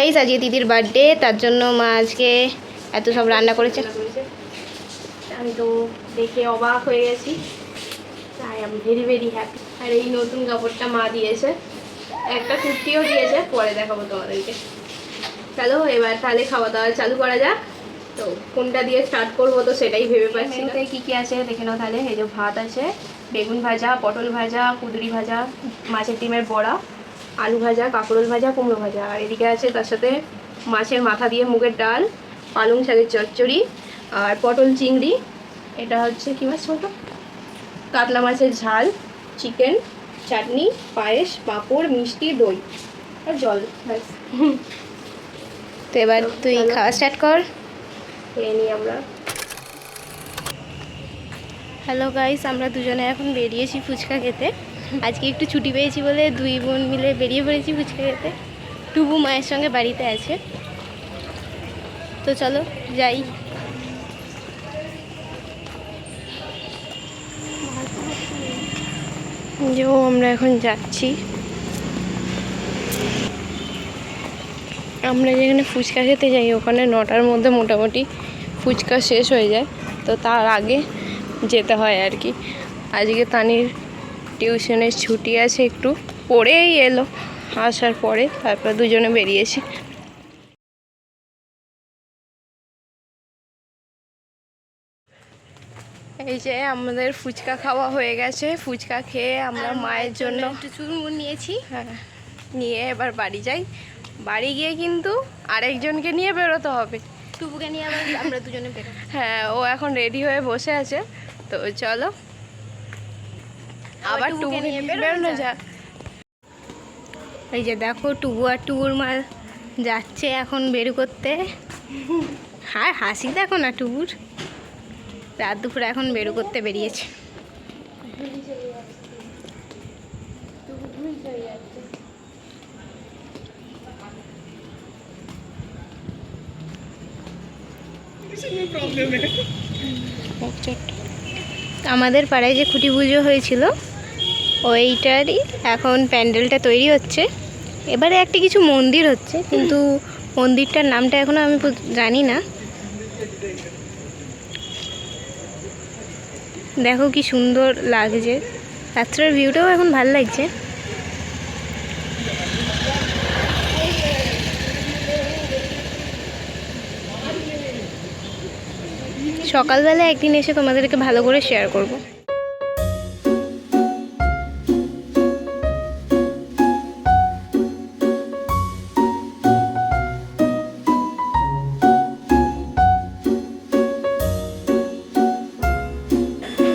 Guys, আজকে দিদির birthday, তার জন্য মা আজকে এত সব রান্না করেছে। আমি তো দেখে অবাক হয়ে গেছি। I am very very happy. আর এই নতুন কাপড়টা মা দিয়েছে, একটা কুর্তিও দিয়েছে, পরে দেখাবো তোমাদেরকে। চলো এবার তাহলে খাওয়া দাওয়া চালু করা যাক। তো কোনটা দিয়ে স্টার্ট করবো তো সেটাই ভেবে পাচ্ছি না। কী কী আছে দেখে নাও তাহলে। এই যে ভাত আছে, বেগুন ভাজা, পটল ভাজা, কুঁদরি ভাজা, মাছের ডিমের বড়া, আলু ভাজা, কাঁকরোল ভাজা, কুমড়ো ভাজা। আর এদিকে আছে তার সাথে মাছের মাথা দিয়ে মুগের ডাল, পালং শাকের চচ্চড়ি, আর পটল চিংড়ি। এটা হচ্ছে কী মাছ বলতো, কাতলা মাছের ঝাল, চিকেন, চাটনি, পায়েস, পাঁপড়, মিষ্টি, দই আর জল, ব্যাস। তো এবার তুই খাওয়া স্টার্ট কর, খেয়ে নিই আমরা। হ্যালো গাইস, আমরা দুজনে এখন বেরিয়েছি ফুচকা খেতে। আজকে একটু ছুটি পেয়েছি বলে দুই বোন মিলে বেরিয়ে পড়েছি ফুচকা খেতে। টুবু মায়ের সঙ্গে বাড়িতে আছে, তো চলো যাই। যেও আমরা এখন যাচ্ছি। আমরা যেখানে ফুচকা খেতে যাই ওখানে 9টার মধ্যে মোটামুটি ফুচকা শেষ হয়ে যায়, তো তার আগে যেতে হয় আর কি। আজকে তানির টিউশনের ছুটি আছে, একটু পড়েই এলো, আসার পরে তারপর দুজনে বেরিয়েছি। এই যে আমাদের ফুচকা খাওয়া হয়ে গেছে। ফুচকা খেয়ে আমরা মায়ের জন্য একটু চুরমুর নিয়েছি। হ্যাঁ, নিয়ে এবার বাড়ি যাই। বাড়ি গিয়ে কিন্তু আরেকজনকে নিয়ে বেরোতে হবে, টুবুকে নিয়ে আবার আমরা দুজনে বেরো। হ্যাঁ, ও এখন রেডি হয়ে বসে আছে, তো চলো আবার টুবুকে নিয়ে বেরোনো যাক। এই যে দেখো টুবু আর টুবুর মা যাচ্ছে এখন বেরু করতে। হ্যাঁ, হাসি দেখো না টুবুর, রাত দুপুর এখন বেরু করতে বেরিয়েছে। আমাদের পাড়ায় যে খুঁটি পুজো হয়েছিল ওইটারই এখন প্যান্ডেলটা তৈরি হচ্ছে। এবারে একটা কিছু মন্দির হচ্ছে, কিন্তু মন্দিরটার নামটা এখনও আমি জানি না। দেখো কি সুন্দর লাগছে, রাত্রের ভিউটাও এখন ভালো লাগছে। সকালবেলা একদিন এসে তোমাদেরকে ভালো করে শেয়ার করব।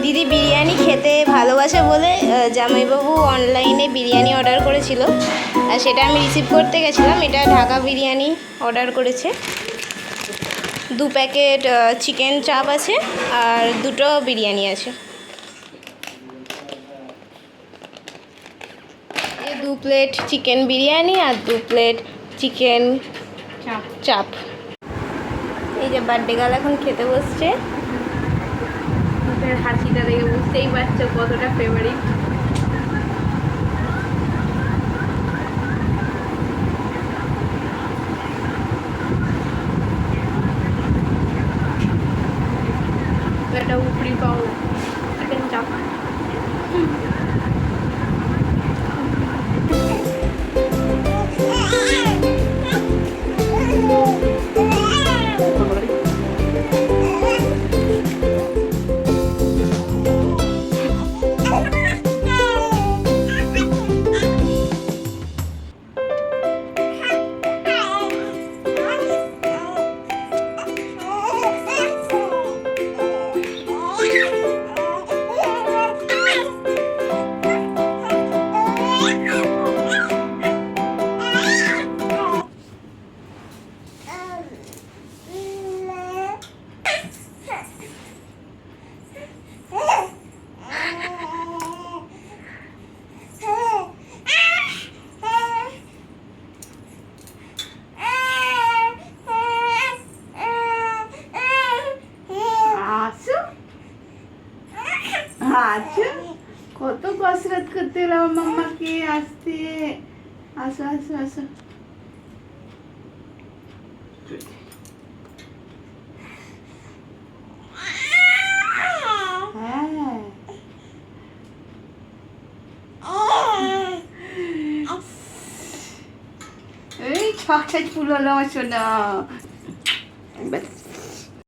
দিদি বিরিয়ানি খেতে ভালোবাসে বলে জামাইবাবু অনলাইনে বিরিয়ানি অর্ডার করেছিল, আর সেটা আমি রিসিভ করতে গেছিলাম। এটা ঢাকা বিরিয়ানি অর্ডার করেছে। 2 প্যাকেট চিকেন চাপ আছে আর 2টো বিরিয়ানি আছে। 2 প্লেট চিকেন বিরিয়ানি আর 2 প্লেট চিকেন চাপ। এই যে বার্থডে গার্ল এখন খেতে বসছে। হাসিটা দেখে বুঝতেই পারছো কতটা ফেভারিট। এটা উপরি পাও চিকেন চাপ। আচ্ছা, কত কসরত করতে হলো মাম্মাকে আসতে। আসো আসো আসো। ফাঁক সাইজ ফুল হলো আমার সোনা। এবার